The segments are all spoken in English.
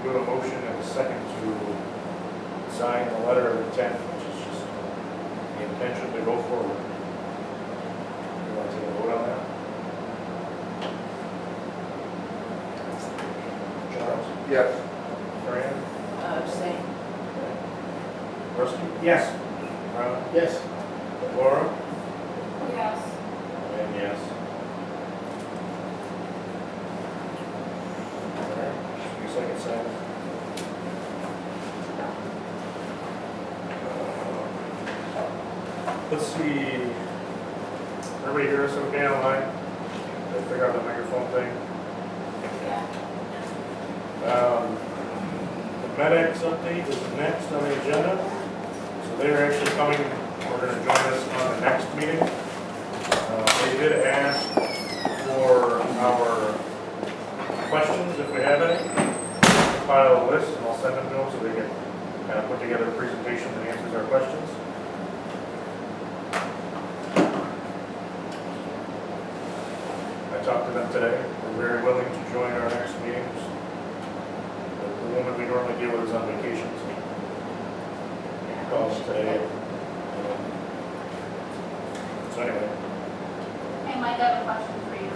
have a motion and a second to sign the letter of intent, which is just the intention to go forward. You want to take a vote on that? Charles? Yes. Fran? Abstain. Rusty? Yes. Ron? Yes. Laura? Yes. And yes. All right, just a second, sign it. Let's see. Everybody hear us okay online? Did I figure out the microphone thing? The MedX update is next on the agenda. So they're actually coming, we're going to join us on the next meeting. They did ask for our questions, if we have any. File a list, and I'll send them to them so they can kind of put together a presentation that answers our questions. I talked to them today. They're very willing to join our next meetings. The woman we normally deal with is on vacation, so she called us today. So anyway. Hey, Mike, I have a question for you.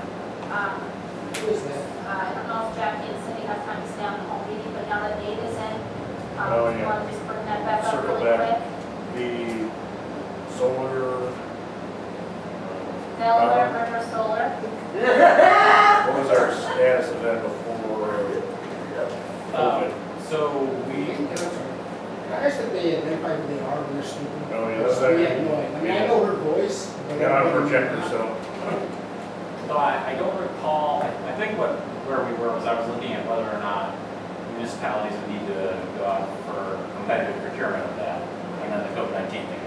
Who is that? I don't know if Jackie and Cindy have time to stay on the whole meeting, but now that Dave is in, Oh, do you yeah. want to just bring that back up Circle really back. quick? The solar, Delaware River Solar. what was our status of that before COVID? So we, Can I ask if they identify who they are when they're speaking? Oh, yeah, that's We have no idea. I mean, I know her voice. but Got I on a don't projector, know. so. I don't recall, I think where we were was I was looking at whether or not municipalities would need to go out for competitive procurement of that, and then the COVID-19 thing.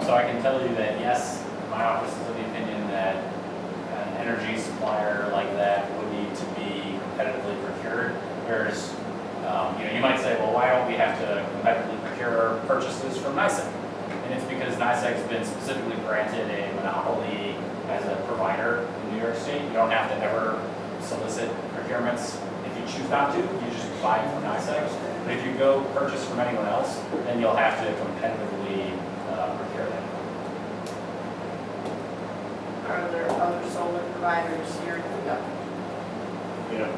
So I can tell you that, yes, my office is of the opinion that an energy supplier like that would need to be competitively procured, whereas, you might say, well, why don't we have to competitively procure purchases from NICEAG? And it's because NICEAG has been specifically granted a monopoly as a provider in New York State. You don't have to ever solicit procurements. If you choose not to, you just buy from NICEAG. But if you go purchase from anyone else, then you'll have to competitively procure them. Are there other solar providers here in Toledo? Yeah.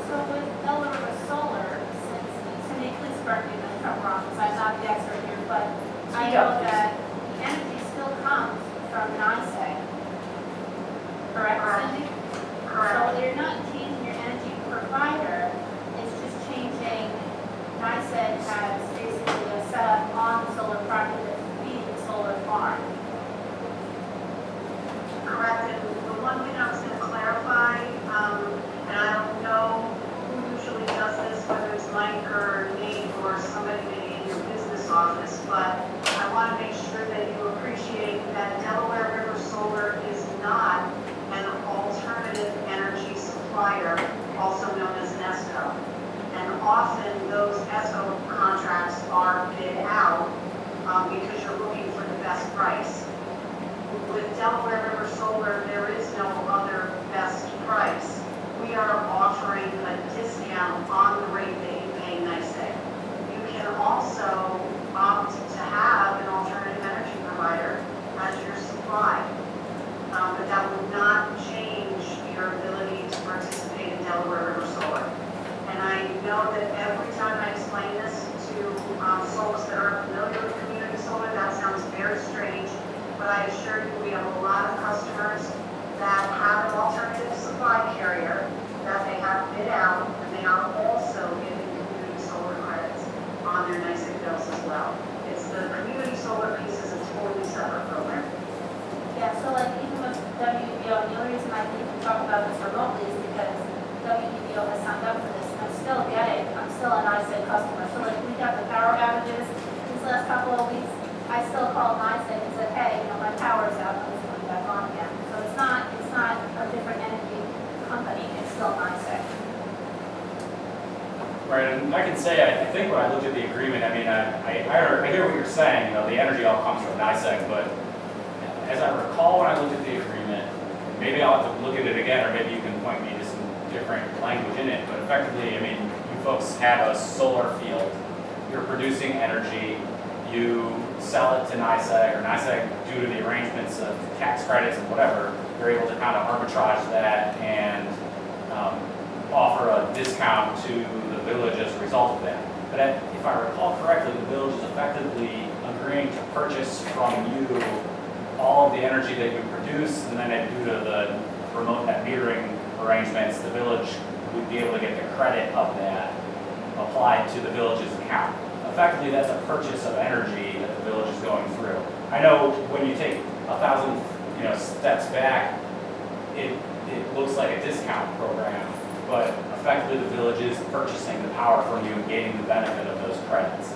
So with Delaware River Solar, since, Cindy, please correct me if I'm wrong, because I'm not the expert here, but I know that the energy still comes from NICEAG. Correct, Cindy? Correct. So you're not changing your energy provider, it's just changing, NICEAG has basically a setup on the solar project that's feeding the solar farm. Correct, and the one thing I was going to clarify, and I don't know who usually does this, whether it's Mike or Nate or somebody maybe in your business office, but I want to make sure that you appreciate that Delaware River Solar is not an alternative energy supplier, also known as an ESCO. And often those ESCO contracts are bid out because you're looking for the best price. With Delaware River Solar, there is no other best price. We are offering a discount on the rate that you pay NICEAG. You can also opt to have an alternative energy provider as your supply. But that would not change your ability to participate in Delaware River Solar. And I know that every time I explain this to folks that are familiar with community solar, that sounds very strange. But I assure you, we have a lot of customers that have an alternative supply carrier that they have bid out, and they are also getting community solar credits on their NICEAG bills as well. It's the community solar piece is a totally separate program. Yeah, so like even with WBO, the only reason I can even talk about this remotely is because WBO has signed up for this. I'm still a NICEAG customer. So like we got the power outages these last couple of weeks. I still called NICEAG and said, hey, my power's out, and it's coming back on again. So it's not a different energy company, it's still NICEAG. Right, and I can say, I think when I looked at the agreement, I mean, I hear what you're saying, the energy all comes from NICEAG, but as I recall when I looked at the agreement, maybe I'll have to look at it again, or maybe you can point me to some different language in it, but effectively, I mean, you folks have a solar field, you're producing energy, you sell it to NICEAG, or NICEAG, due to the arrangements of tax credits and whatever, you're able to kind of arbitrage that and offer a discount to the village as a result of that. But if I recall correctly, the village is effectively agreeing to purchase from you all of the energy that you produce, and then due to the remote net metering arrangements, the village would be able to get the credit of that applied to the village's account. Effectively, that's a purchase of energy that the village is going through. I know when you take 1,000, steps back, it looks like a discount program, but effectively the village is purchasing the power from you and gaining the benefit of those credits.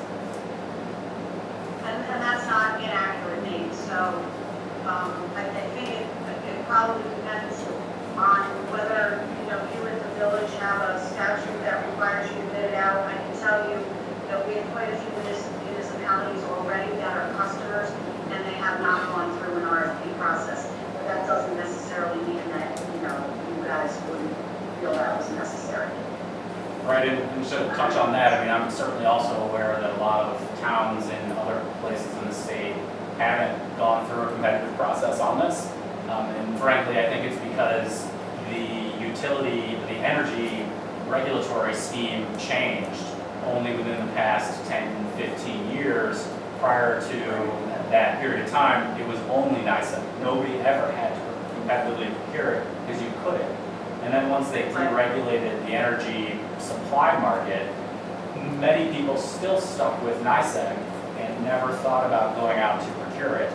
And that's not inaccurate, Nate, so, I think it probably depends on whether, you and the village have a statute that requires you to bid it out. I can tell you that we have quite a few municipalities already that are customers, and they have not gone through an RFP process. But that doesn't necessarily mean that, you guys wouldn't feel that was necessary. Right, and to touch on that, I'm certainly also aware that a lot of towns in other places in the state haven't gone through a competitive process on this. And frankly, I think it's because the energy regulatory scheme changed only within the past 10, 15 years. Prior to that period of time, it was only NICEAG. Nobody ever had to competitively procure it because you couldn't. And then once they deregulated the energy supply market, many people still stuck with NICEAG and never thought about going out to procure it.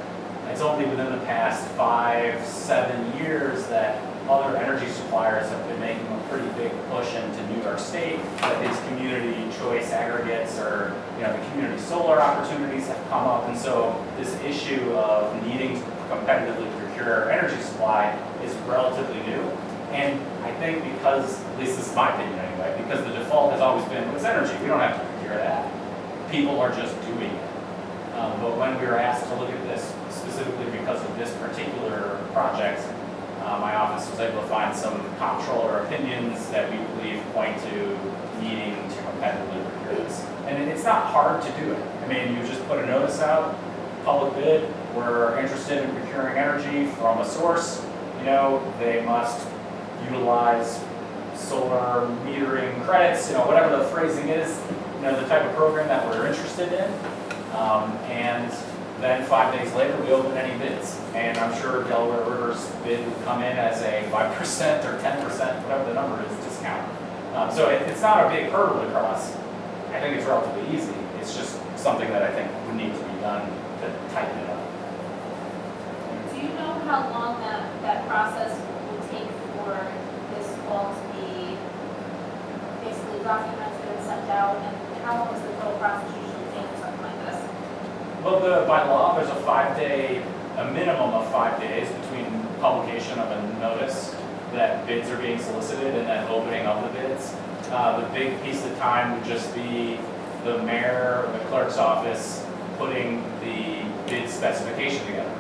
It's only within the past 5, 7 years that other energy suppliers have been making a pretty big push into New York State, that these community choice aggregates or the community solar opportunities have come up. And so this issue of needing to competitively procure energy supply is relatively new. And I think because, at least this is my opinion anyway, because the default has always been, it's energy, we don't have to procure that. People are just doing it. But when we were asked to look at this specifically because of this particular project, my office was able to find some comptroller opinions that we believe point to needing to competitively procure this. And it's not hard to do it. You just put a notice out, public bid, we're interested in procuring energy from a source. They must utilize solar metering credits, whatever the phrasing is, the type of program that we're interested in. And then 5 days later, we open any bids. And I'm sure Delaware River's bid would come in as a 5% or 10%, whatever the number is, discount. So it's not a big hurdle to cross. I think it's relatively easy. It's just something that I think would need to be done to tighten it up. Do you know how long that process will take for this all to be basically documented and sent out? And how long is the total process usually take or something like this? Well, by law, there's a minimum of 5 days between publication of a notice that bids are being solicited and then opening of the bids. The big piece of time would just be the mayor or the clerk's office putting the bid specification together.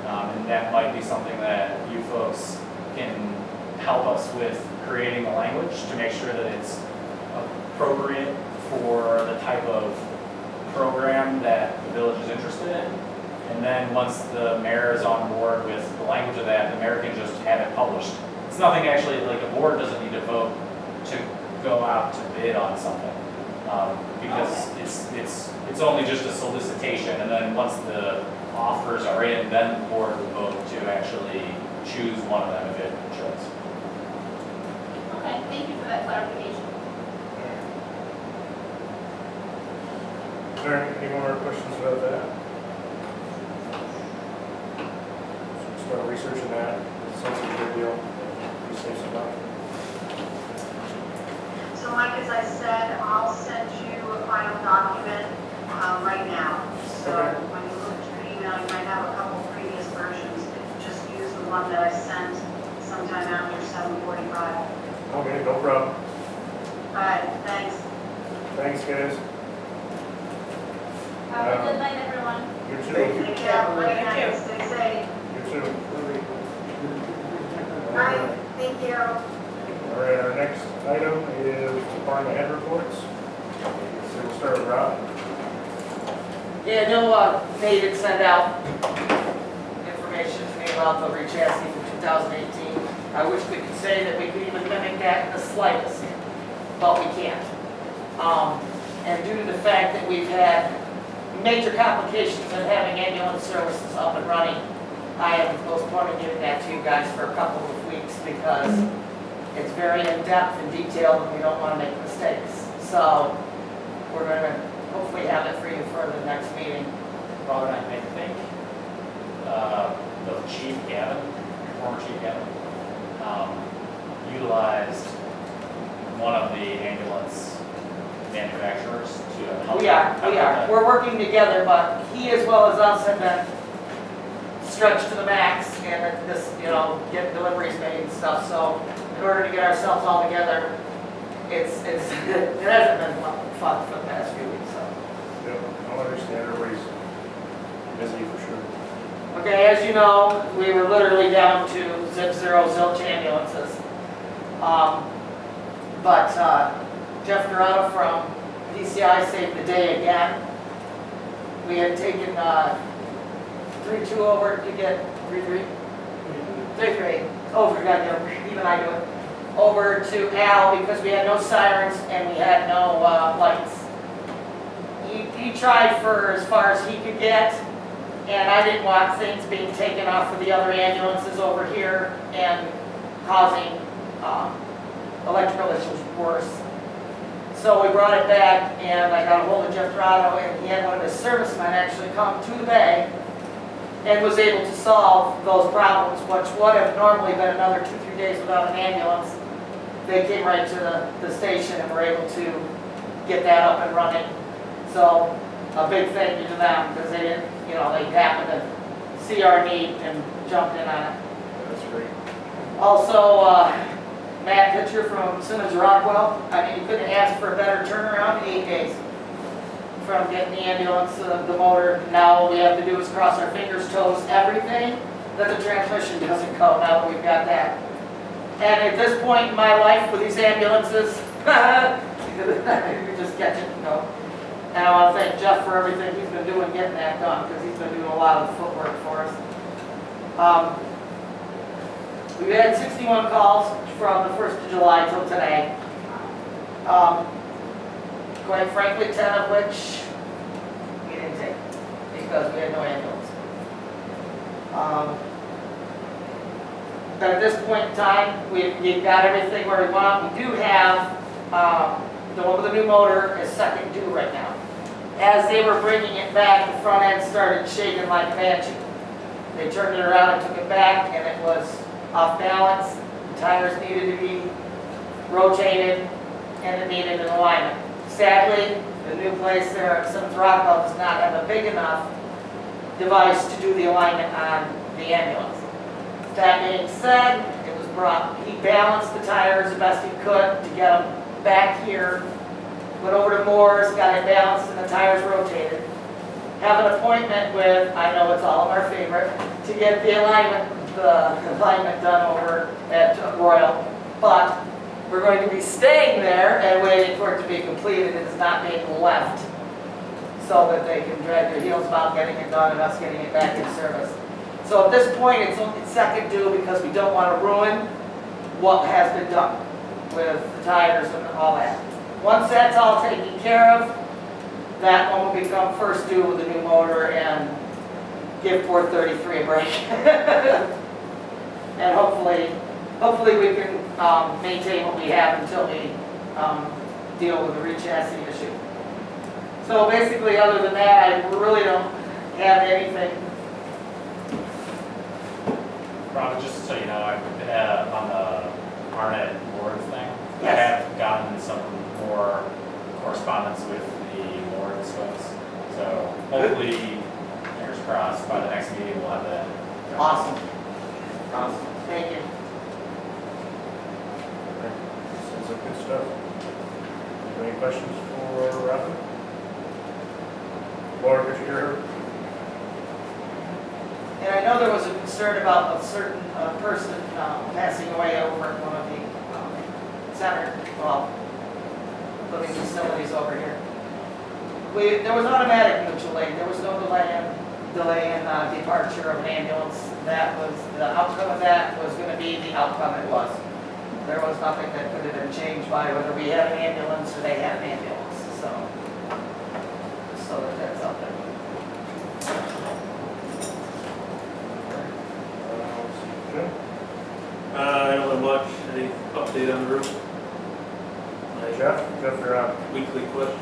And that might be something that you folks can help us with, creating a language to make sure that it's appropriate for the type of program that the village is interested in. And then once the mayor is on board with the language of that, the mayor can just have it published. It's nothing actually, like the board doesn't need to vote to go out to bid on something. Because it's only just a solicitation, and then once the offers are in, then the board will vote to actually choose one of them if it chose. Okay, thank you for that clarification. Is there any more questions about that? Start researching that. It's such a good deal. You save some money. So Mike, as I said, I'll send you a final document right now. So Okay. when you look at your email, you might have a couple previous versions. Just use the one that I sent sometime after 7:45. Okay, no problem. All right, thanks. Thanks, guys. Have a good night, everyone. You too. Take care, great night, stay safe. You too. All right, thank you. All right, our next item is department department head reports. So we'll start with Rob. Yeah, no, Nate had sent out information to me about the re-chassis for 2018. I wish we could say that we could even mimic that in the slightest, but we can't. And due to the fact that we've had major complications in having ambulance services up and running, I am postponing giving that to you guys for a couple of weeks because it's very in-depth and detailed and we don't want to make mistakes. So we're going to hopefully have it for you for the next meeting. Robin, I think the Chief Gavin, former Chief Gavin, utilized one of the ambulance manufacturers to help. We are. We're working together, but he as well as us have been stretched to the max and this, getting deliveries made and stuff. So in order to get ourselves all together, it hasn't been fun for the past few weeks. So. Yep, I understand everybody's busy for sure. Okay, as you know, we were literally down to zilch ambulances. But Jeff Dorado from DCI saved the day again. We had taken 3-2 over to get 3-3 over, even I do it, over to Al because we had no sirens and we had no lights. He tried for as far as he could get, and I didn't want things being taken off of the other ambulances over here and causing electrical issues worse. So we brought it back, and I got a hold of Jeff Dorado, and he had one of his servicemen actually come to the bay and was able to solve those problems, which would have normally been another 2-3 days without an ambulance. They came right to the station and were able to get that up and running. So a big thank you to them because they didn't, they happened to see our need and jumped in on it. That's great. Also, Matt Pitcher from Simmons Rockwell. I mean, you couldn't ask for a better turnaround in 8 days from getting the ambulance, the motor. Now all we have to do is cross our fingers, toes, everything that the transmission doesn't go now that we've got that. And at this point in my life with these ambulances, you just catch it and go. And I want to thank Jeff for everything he's been doing getting that done because he's been doing a lot of the footwork for us. We've had 61 calls from the 1st of July till today. Quite frankly, 10 of which we didn't take because we had no ambulance. But at this point in time, we've got everything where we want. We do have the one with the new motor is second due right now. As they were bringing it back, the front end started shaking like a banshee. They turned it around and took it back, and it was off balance. The tires needed to be rotated, and it needed an alignment. Sadly, the new place there at Simmons Rockwell does not have a big enough device to do the alignment on the ambulance. That being said, it was brought. He balanced the tires the best he could to get them back here. Went over to Moore's, got it balanced, and the tires rotated. Have an appointment with, I know it's all of our favorite, to get the alignment done over at Royal. But we're going to be staying there and waiting for it to be completed. It is not being left so that they can drag their heels about getting it done and us getting it back in service. So at this point, it's only second due because we don't want to ruin what has been done with the tires and all that. Once that's all taken care of, that one will become first due with the new motor and give Port 33 a break. And hopefully we can maintain what we have until we deal with the re-chassis issue. So basically, other than that, I really don't have anything. Robin, just so you know, on the Arnett board thing, I Yes. have gotten some more correspondence with the board folks. So hopefully, fingers crossed, by the next meeting we'll have that. Awesome. Thank you. Sounds like good stuff. Any questions for Robin? Laura, could you hear her? And I know there was a concern about a certain person passing away over at one of the center, well, living facilities over here. There was automatic mutual aid, there was no delay in departure of an ambulance. That was, the outcome of that was gonna be the outcome it was. There was nothing that could have been changed by whether we had an ambulance or they had an ambulance, so. So that's out there. Jim? I don't have much, any update on the roof? Jeff, you're on. Weekly question.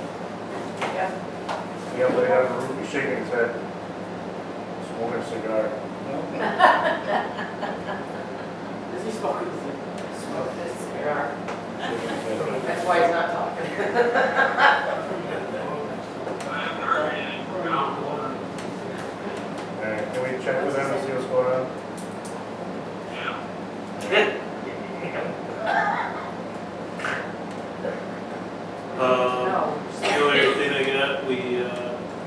Yeah. Yeah, they have a roof, he's shaking his head. Smoking a cigar. Is he smoking? Smoke this cigar. Shaking his head. That's why he's not talking. Alright, can we check with them and see what's going on? No. The only other thing I got, we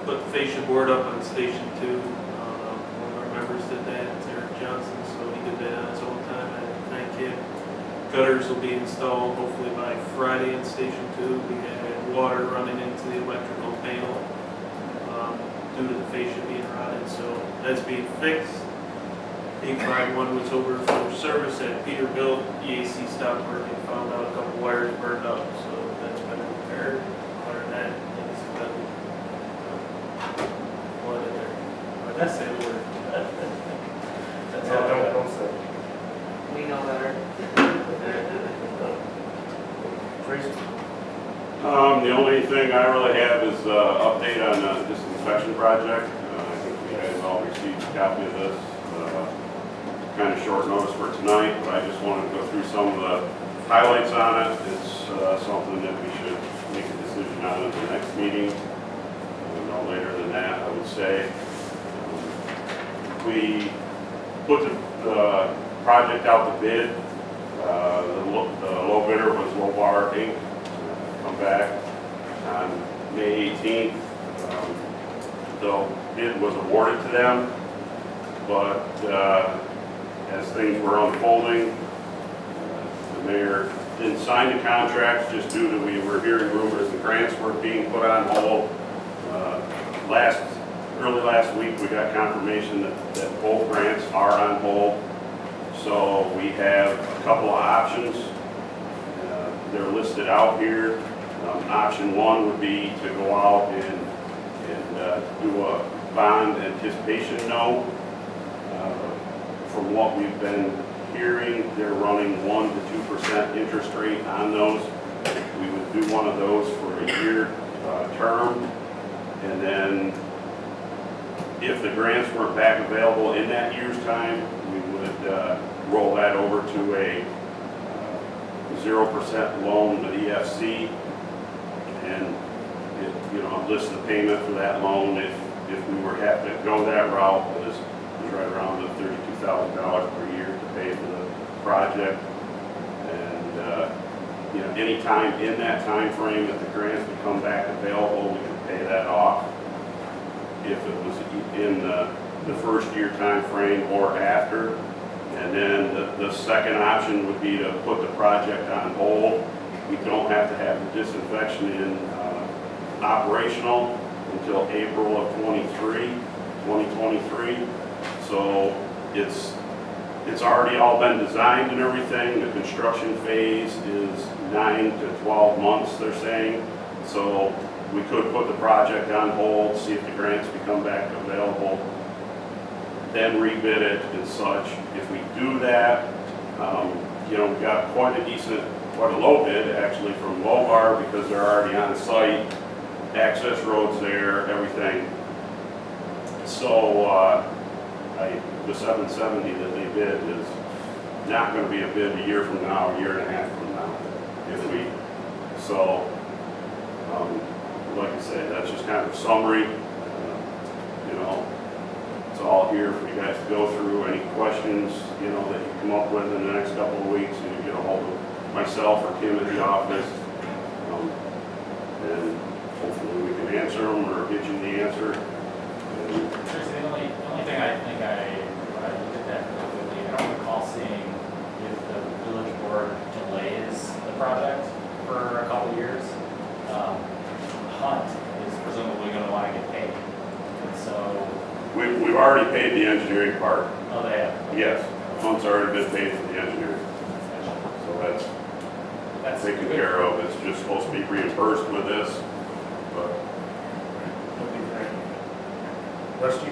put the fascia board up on Station 2. One of our members did that, it's Eric Johnson, so he did that on his own time. I thank him. Gutters will be installed hopefully by Friday in Station 2. We had water running into the electrical panel due to the fascia being rotted, so that's being fixed. 851 was over for service at Peterbilt. EAC stopped working, found out a couple wires burned up, so that's been repaired. Other than that, it's been blood in there. But that's the word. That's all I got. Don't say. We know better. Tracy? The only thing I really have is update on the disinfection project. I think you guys all received a copy of this. Kind of short notice for tonight, but I just wanted to go through some of the highlights on it. It's something that we should make a decision on at the next meeting. No later than that, I would say. We put the project out to bid. The low bidder was Low Bar Inc. Come back on May 18th. The bid was awarded to them, but as things were unfolding, the mayor didn't sign the contracts just due to we were hearing rumors the grants were being put on hold. Early last week, we got confirmation that both grants are on hold. So we have a couple of options. They're listed out here. Option one would be to go out and do a bond anticipation note. From what we've been hearing, they're running 1 to 2% interest rate on those. We would do one of those for a year term, and then if the grants weren't back available in that year's time, we would roll that over to a 0% loan to the EFC, and list the payment for that loan if we were happy to go that route was right around the $32,000 per year to pay for the project. And any time in that time frame that the grants become back available, we can pay that off. If it was in the first year time frame or after. And then the second option would be to put the project on hold. We don't have to have the disinfection in operational until April of 2023. So it's already all been designed and everything. The construction phase is 9 to 12 months, they're saying. So we could put the project on hold, see if the grants become back available, then rebid it and such. If we do that, we got quite a low bid actually from Lobar because they're already on site, access roads there, everything. So the 770 that they bid is not going to be a bid a year from now, a year and a half from now. Like I say, that's just kind of a summary. It's all here for you guys to go through. Any questions, that you come up with in the next couple of weeks, and you get a hold of myself or Kim at the office. And hopefully we can answer them or get you the answer. Tracy, the only thing I think when I looked at that really quickly, I don't recall seeing if the village board delays the project for a couple of years. Hunt is presumably going to want to get paid. And so, We've already paid the engineering part. oh, they have. Yes, Hunt's already been paid for the engineering. So that's taken care of. It's just supposed to be reimbursed with this, but Rusty?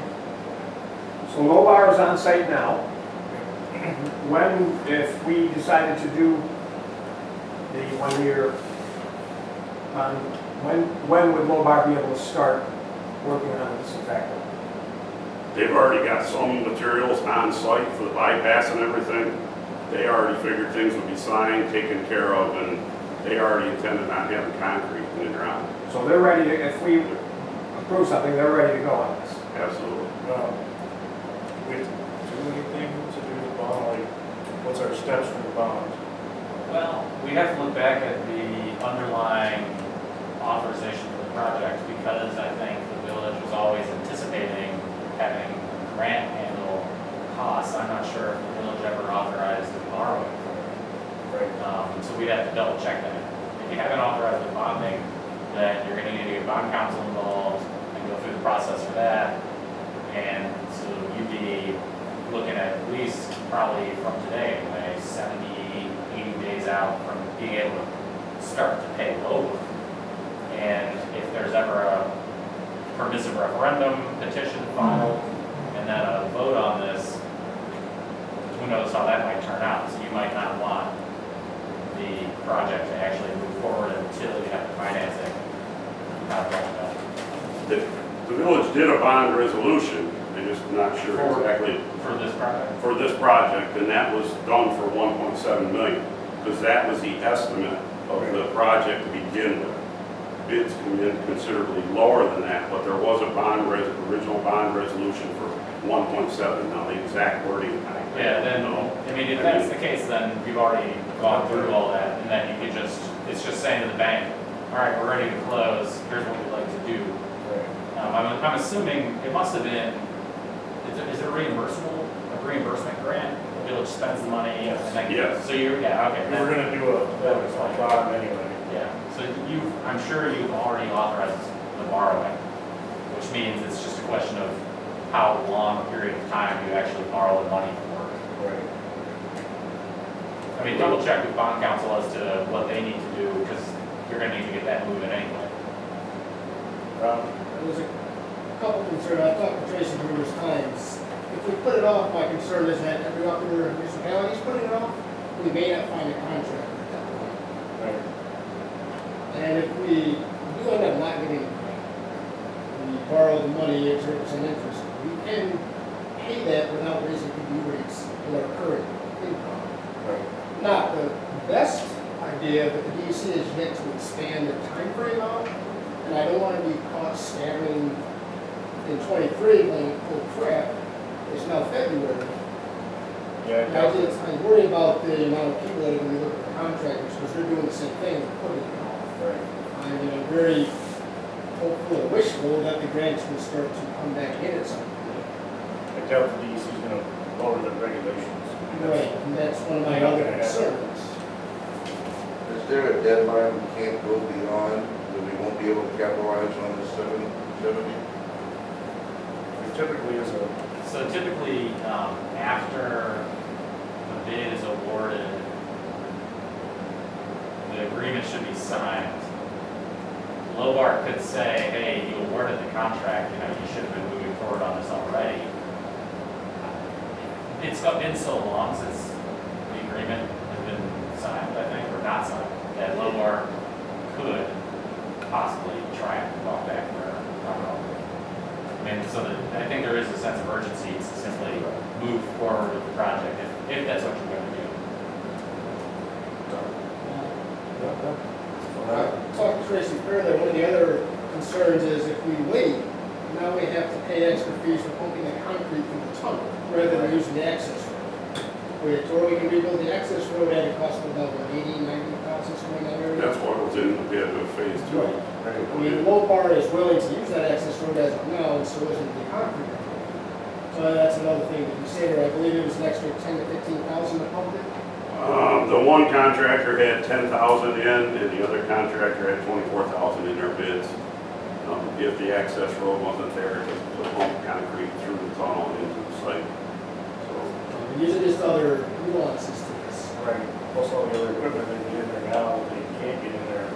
So Lobar is on site now. When, if we decided to do the 1 year, when would Lobar be able to start working on this effective? they've already got some materials on site for the bypass and everything. They already figured things would be signed, taken care of, and they already intended on having concrete in the ground. So they're ready to, if we approve something, they're ready to go on this. Absolutely. We do anything to do with the bond, like, what's our steps for the bond? Well, we have to look back at the underlying authorization for the project because I think the village was always anticipating having a grant handle costs. I'm not sure if the village ever authorized the borrowing for it. Right. So we'd have to double check that. If you haven't authorized the bonding, then you're going to need to get bond counsel involved and go through the process for that. And so you'd be looking at least probably from today, anyway, 70, 80 days out from being able to start to pay over. And if there's ever a permissive referendum petition filed and then a vote on this, who knows how that might turn out. So you might not want the project to actually move forward until you have the financing. The village did a bond resolution, they're just not sure exactly For this project. for this project, and that was done for 1.7 million, because that was the estimate of the project to begin with. Bids come in considerably lower than that, but there was a original bond resolution for 1.7. Now, the exact wording, Yeah, then, I mean, if that's the case, then you've already gone through all that, and then you could just, it's just saying to the bank, all right, we're ready to close, here's what we'd like to do. I'm assuming it must have been, is it a reimbursement grant? The village spends the money? Yes. And then, Yes. So you're, yeah, okay. We were gonna do a bond anyway. Yeah, so I'm sure you've already authorized the borrowing, which means it's just a question of how long a period of time you actually borrow the money for. Right. I mean, double check with bond counsel as to what they need to do, because you're gonna need to get that moving anyway. There's a couple concerns, I've talked to Tracy numerous times. If we put it off, my concern is that every other municipality's putting it off, we may not find a contractor at that point. Right. And if we do end up not getting the grant, we borrow the money at 0% interest, we can pay that without raising PB rates with our current income. Right. Not the best idea, but the DEC has yet to expand the time frame out, and I don't want to be caught stammering in 23 going, oh crap, it's now February. Yeah, And I worry about the amount of people that are going to be looking for contractors, because they're doing the same thing, they're putting it off. right. I'm very hopeful and wishful that the grants will start to come back in at some point. I doubt the DEC is gonna lower the regulations. Right, and that's one of my other concerns. Is there a deadline we can't go beyond, that we won't be able to capitalize on the 70? It typically is a, So typically, after the bid is awarded, the agreement should be signed. Lobar could say, hey, you awarded the contract, you should have been moving forward on this already. It's been so long since the agreement has been signed, I think, or not signed, that Lobar could possibly try and walk back there. I don't know. I mean, so I think there is a sense of urgency to simply move forward with the project if that's what you're going to do. I talked to Tracy further, one of the other concerns is if we wait, now we have to pay extra fees for pumping the concrete through the tunnel, rather than using the access road. Or we can rebuild the access road at a cost of about 80, 90,000, somewhere in that area. That's what was in the bid of phase 2. Right. I mean, Lobar is willing to use that access road as of now, and so isn't the concrete road. So that's another thing to consider. I believe it was an extra 10 to 15,000 to pump it. The one contractor had 10,000 in, and the other contractor had 24,000 in their bids. If the access road wasn't there, to pump concrete through the tunnel and into the site. So, These are just other nuances to this. Right, plus all the other equipment that get in there now, they can't get in there.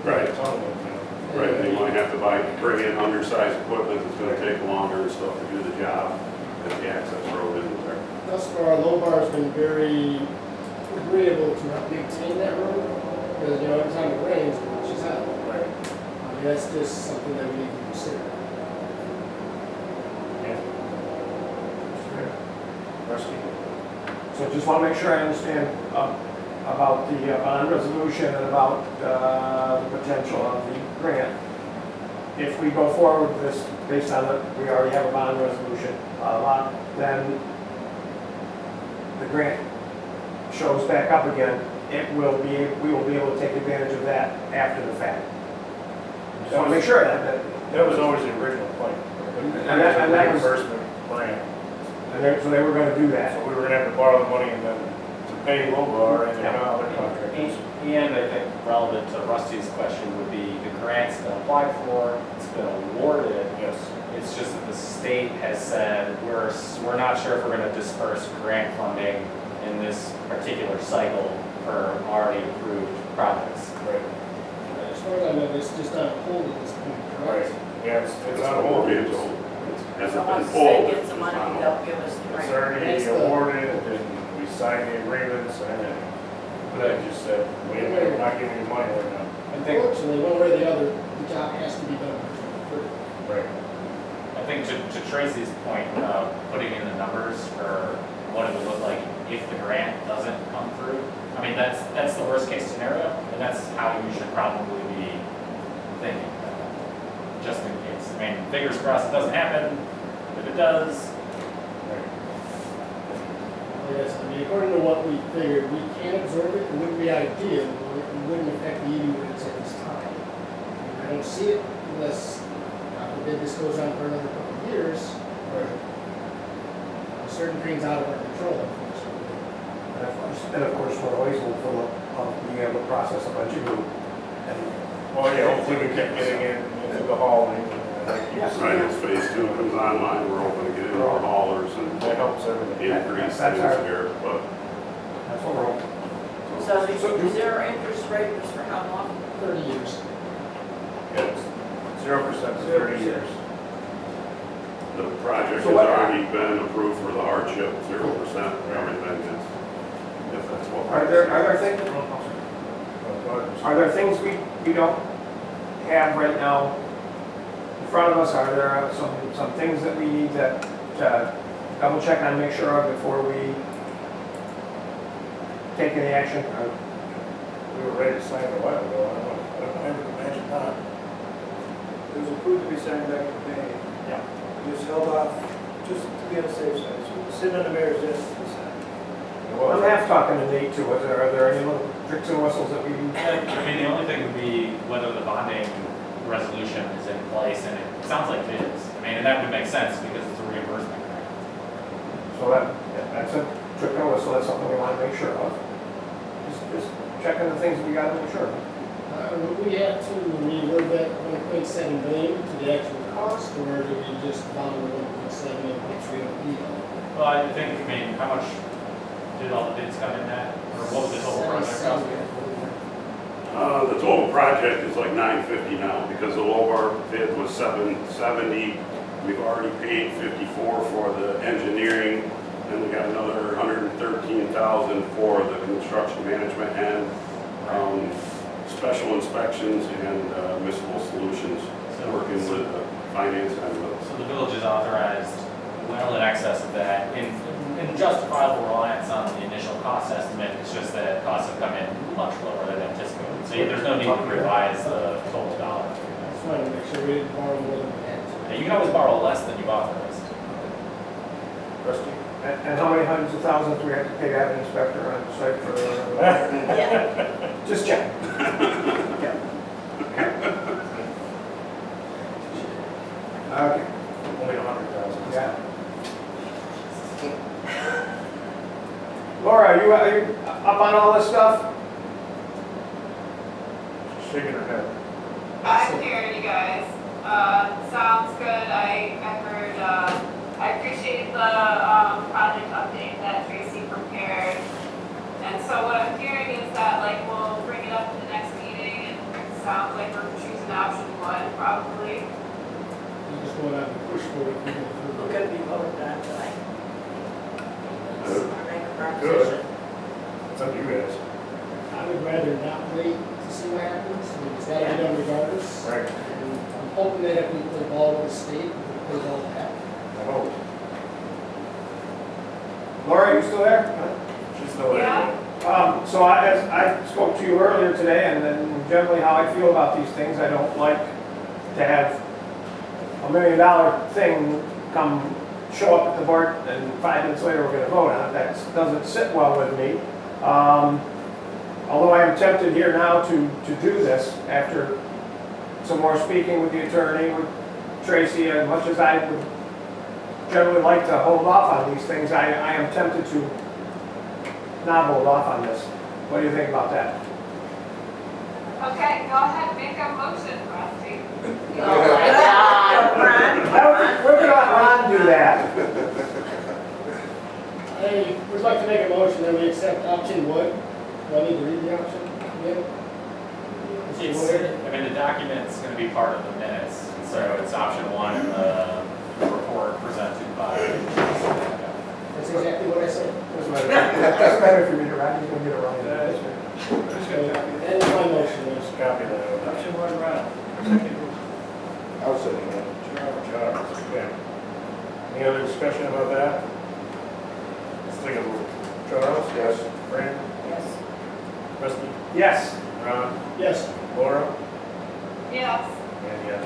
Right. Tunnel, you know. right, they might have to bring in undersized equipment that's gonna take longer and stuff to do the job if the access road isn't there. Thus far, Lobar's been very agreeable to not maintain that road, because, every time it rains, it washes out. Right. That's just something that we need to consider. Yeah. Rusty? So just want to make sure I understand about the bond resolution and about the potential of the grant. If we go forward with this based on we already have a bond resolution, then the grant shows back up again, we will be able to take advantage of that after the fact. Just want to make sure that That was always the original plan. And that was- Reimbursement plan. so they were going to do that. So we were gonna have to borrow the money and then to pay Lobar and then other contractors. And I think relevant to Rusty's question would be the grant's been applied for, it's been awarded. Yes. It's just that the state has said, we're not sure if we're gonna disperse grant funding in this particular cycle for already approved projects. Right. As far as I know, it's just on hold at this point, Right. correct? Yeah, it's That's on what hold. we're being told. It hasn't been Once the pulled. state gets the money, they'll give us the It's grant. already That's the- awarded and we signed the agreements and then they just said, we're not giving you money right now. Unfortunately, one way or the other, the job has to be done. Right. I think to Tracy's point, putting in the numbers for what it would look like if the grant doesn't come through, I mean, that's the worst case scenario, and that's how you should probably be thinking, just in case. I mean, fingers crossed it doesn't happen, if it does, Yes, I mean, according to what we figured, we can absorb it, it wouldn't be ideal, but it wouldn't affect the ED rates at this time. I don't see it unless, God forbid, this goes on for another couple of years, or certain things out of our control, unfortunately. And of course, we're always hopeful of being able to process a bunch of new. Well, yeah, hopefully we keep getting into the hauling. And like you Yes. Right, said, as phase 2 comes online, we're hoping to get in more haulers and that helps everything. increase That's things our- here, but That's what we're hoping. So is there an interest rate just for how long? 30 years. Yeah, it's 0% to 30 years. the project has So what- already been approved for the hardship, 0%, everything is, if that's what. Are there things, are there things we don't have right now in front of us? Are there some things that we need to double check on, make sure of before we take any action? We were ready to sign a while ago, I would imagine not. It was approved to be signed back in May. Yeah. We just held off, just to be on the safe side. So we're sitting on the mayor's desk to decide. I'm half talking to Nate too. Are there any little tricks and whistles that we? I mean, the only thing would be whether the bonding resolution is in place, and it sounds like it is. I mean, and that would make sense because it's a reimbursement grant. So that's a trick and whistle. That's something we want to make sure of. Just checking the things we got to make sure of. Would we have to reword that 1.7 million to the actual cost, or do we just bond the 1.7 million, which we don't need? Well, I think, I mean, how much did all the bids come in at? Or what was the total project cost? The total project is like $950 now, because the low bar bid was $770. We've already paid $54 for the engineering, and we got another $113,000 for the construction management and special inspections and municipal solutions, working with the finance and the. So the village is authorized well in excess of that in justifiable reliance on the initial cost estimate. It's just that costs have come in much lower than anticipated. So there's no need to revise the total dollar. I just wanted to make sure we didn't borrow more than we had to. And you can always borrow less than you've authorized. Rusty? And how many hundreds of thousands do we have to pay to have an inspector on site for? Yeah. Just check. Yeah. Okay. Only 100,000. Yeah. Laura, are you up shaking her head. I'm hearing you guys. Sounds good. I heard, I appreciate the, project update that Tracy prepared. And so what I'm hearing is that, like, we'll bring it up at the next meeting, and it sounds like we're choosing option one, probably. You just go out and push for it. you can approve We're it. gonna be voting on tonight. Good. Or make a Good. proposition. It's up to you guys. I would rather not wait to see what happens, I mean, it's gotta be done regardless. Right. And I'm hoping that if we play ball with the state, we can play ball back. I hope. Laura, you still there? She's still there. Yeah. So as I spoke to you earlier today, and then generally how I feel about these things, I don't like to have $1 million thing come show up at the board and 5 minutes later we're going to vote on it. That doesn't sit well with me. Although I am tempted here now to do this after some more speaking with the attorney, with Tracy, as much as I would generally like to hold off on these things, I am tempted to not hold off on this. What do you think about that? Okay, go ahead, make a motion, Rusty. Oh my God. We're going to let Ron do that. I would like to make a motion that we accept option one. Do I need to read the option? Yeah. I mean, the document's going to be part of the minutes, so it's option one in the report presented by. That's exactly what I said. Doesn't matter if you read it right, you're going to get it wrong. That is my motion. Just copy that. Option one, Ron. Second, I'll say that. Charles, okay. Any other discussion about that? Let's take a vote. Charles? Yes. Fran? Yes. Rusty? Yes. Ron? Yes. Laura? Yes. And yes.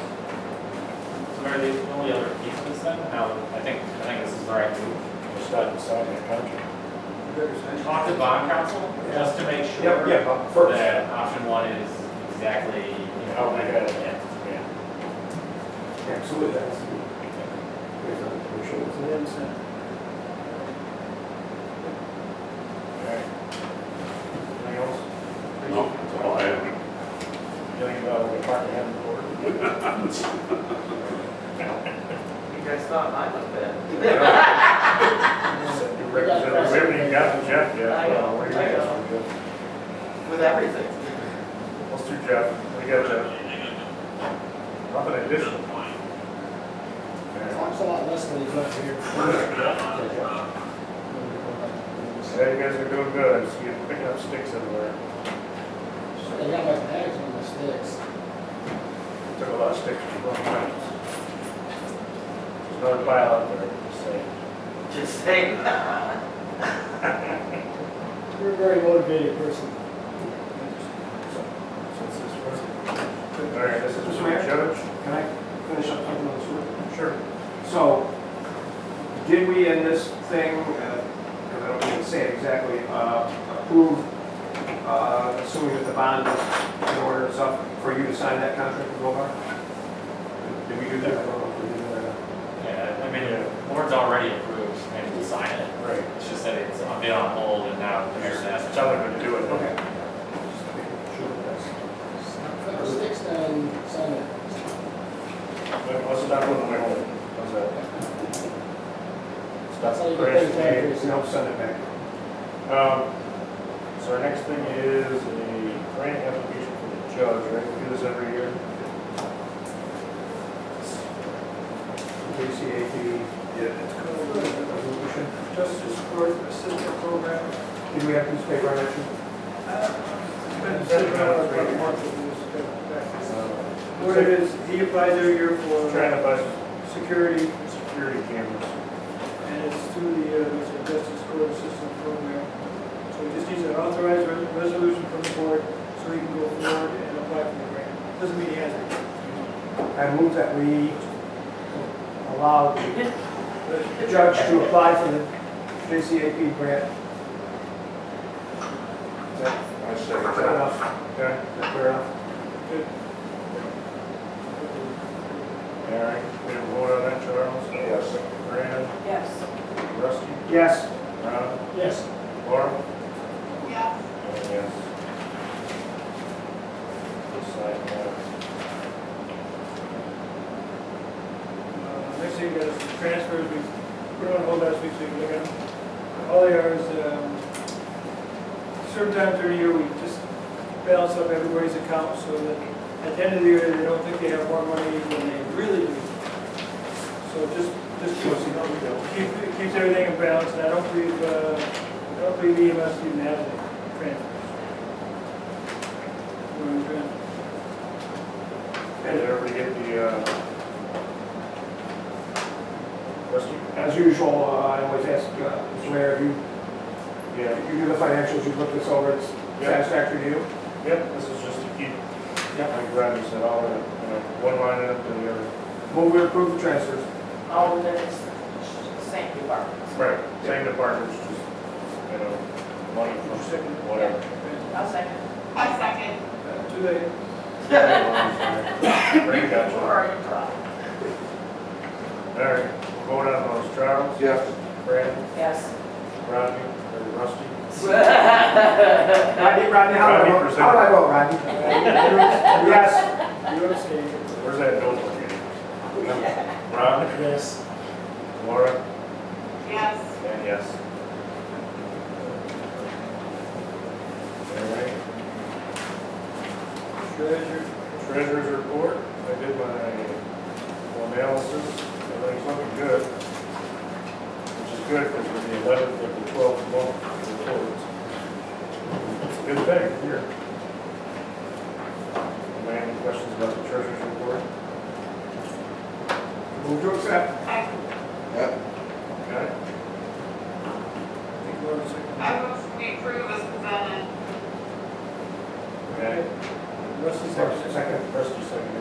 So are the only other pieces then? Now, I think this is the right move. We'll start deciding the contract. Talk to bond council, just to make sure Yeah, but first. that option one is exactly, you know, How we had it. yeah. Absolutely. That's Alright. Anything else? No, that's all I have. Anything about the department head board? You guys thought mine was bad. We haven't even gotten Jeff yet. I know, What do you I guys know. want, Jeff? With everything. Let's do Jeff. What do you got, Jeff? Nothing additional. Talks a lot less than he's left here. Yeah, you guys are doing good. I see you picking up sticks everywhere. I got my bags on the sticks. Took a lot of sticks from both times. There's another pile out there, just saying. Just saying. You're a very motivated person. All right, this is Mr. the Mayor? judge. Can I finish up something on this? Sure. So, did we in this thing, because I don't need to say it exactly, approve, assuming that the bond is in order and stuff, for you to sign that contract with Goldar? Did we do that? I don't know if we did that or not. Yeah, I mean, the board's already approved, maybe to sign it. Right. It's just that it's been on hold and now the mayor's asked. Tell them to do it. Okay. Just making sure that's- Put the sticks down and sign it. Let's not go to my home. How's that? That's how you Stop get things crashing. back. No, send it back. So our next thing is a grant application for the judge, right? We do this every year. KCAP Yeah, it's called resolution. Justice Court Assistant Program. Did we have this paper on issue? It's been sitting around for a month. What it is, he applies every year for Trying to buy security, security cameras. and it's through the Justice Court Assistant Program. So he just needs an authorized resolution from the board so he can go forward and apply for the grant. Doesn't mean he has it. I move that we allow the judge to apply for the JCAP grant. Is that I say is that that. enough? Okay. Is that clear enough? All right. We have a vote on that, Charles? Yes. Brandon? Yes. Rusty? Yes. Ron? Yes. Laura? Yes. And yes. Just sign see, you got some transfers, we put them on hold last week so you can look at them. All they are is, certain times during the year, we just balance up everybody's account so that at the end of the year, they don't think they have more money than they really do. So just keeps everything in balance, and I don't believe EMS even has any transfers. Did everybody get the, Rusty? As usual, I always ask, Mr. Mayor, if you do the financials, you look this over, it's satisfactory to you? Yep, this is just to keep, like Rodney said, all in, one line up to the other. Move we approve the transfers. All of it is the same departments. Right, same departments, just, money from whatever. I'll second. I second. Too late. Brady got you. Or are you trying? All right, we'll vote on those. Charles? Yes. Brad? Yes. Rodney? Or Rusty? Rodney, how do I vote? How do I vote, Rodney? Yes. You abstain. Where's that note located? Ron? Yes. Laura? Yes. And yes. All right. Treasurer's report. I did my analysis. Everything's looking good. Which is good because we're the 11th of the 12th month reports. It's a good thing here. Any questions about the treasurer's report? Move to accept. Yep. Okay. I move we approve as presented. Okay. Rusty Second. second. Rusty second.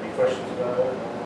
Any questions